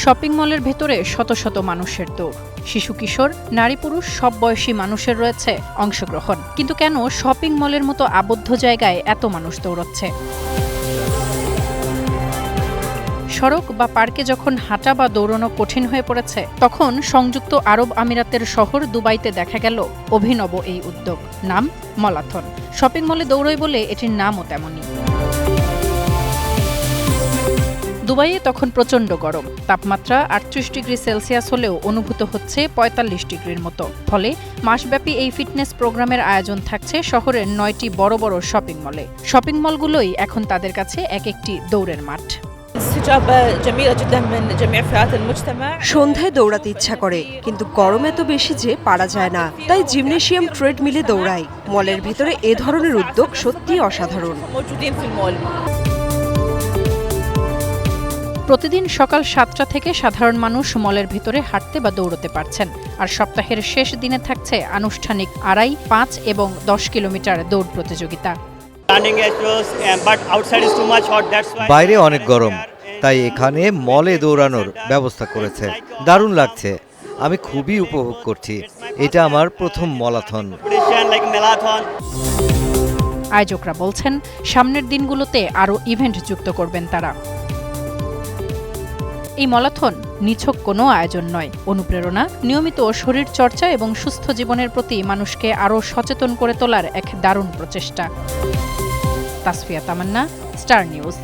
Shopping মলের ভেতরে শত শত মানুষের দৌড়। শিশু কিশোর, নারী পুরুষ সব বয়সী মানুষের রয়েছে অংশগ্রহণ। কিন্তু কেন শপিং মলের মতো আবদ্ধ জায়গায় এত মানুষ দৌড়চ্ছে? সড়ক বা পার্কে যখন হাঁটা বা দৌড়ানো কঠিন হয়ে পড়েছে, তখন সংযুক্ত আরব আমিরাতের শহর দুবাইতে দেখা গেল অভিনব এই উদ্যোগ। নাম মলাথন। শপিং মলে দৌড়ই বলে এটির নামও তেমনই। দুবাইয়ে তখন প্রচণ্ড গরম, তাপমাত্রা ৩৮ ডিগ্রি সেলসিয়াস হলেও অনুভূত হচ্ছে ৪৫ ডিগ্রির মতো। ফলে মাসব্যাপী এই ফিটনেস প্রোগ্রামের আয়োজন থাকছে শহরের ৯টি বড় বড় শপিং মলে। শপিং মলগুলোই এখন তাদের কাছে এক একটি দৌড়ের মাঠ। সন্ধ্যায় দৌড়াতে ইচ্ছা করে, কিন্তু গরম এত বেশি যে পারা যায় না। তাই জিমনেশিয়াম ট্রেডমিলে দৌড়াই। মলের ভিতরে এ ধরনের উদ্যোগ সত্যিই অসাধারণ। প্রতিদিন সকাল ৭টা থেকে সাধারণ মানুষ মলের ভিতরে হাঁটতে বা দৌড়তে পারছেন। আর সপ্তাহের শেষ দিনে থাকছে আনুষ্ঠানিক ২.৫, ৫ এবং ১০ কিলোমিটার দৌড় প্রতিযোগিতা। বাইরে অনেক গরম, তাই এখানে মলে দৌড়ানোর ব্যবস্থা করেছে। দারুণ লাগছে, আমি খুবই উপভোগ করছি। এটা আমার প্রথম মলাথন। আয়োজকরা বলছেন সামনের দিনগুলোতে আরও ইভেন্ট যুক্ত করবেন তারা। এই মলাথন নিছক কোনো আয়োজন নয়, অনুপ্রেরণা, নিয়মিত শরীর চর্চা এবং সুস্থ জীবনের প্রতি মানুষকে আরও সচেতন করে তোলার এক দারুণ প্রচেষ্টা। তাসফিয়া তামান্না, স্টার নিউজ।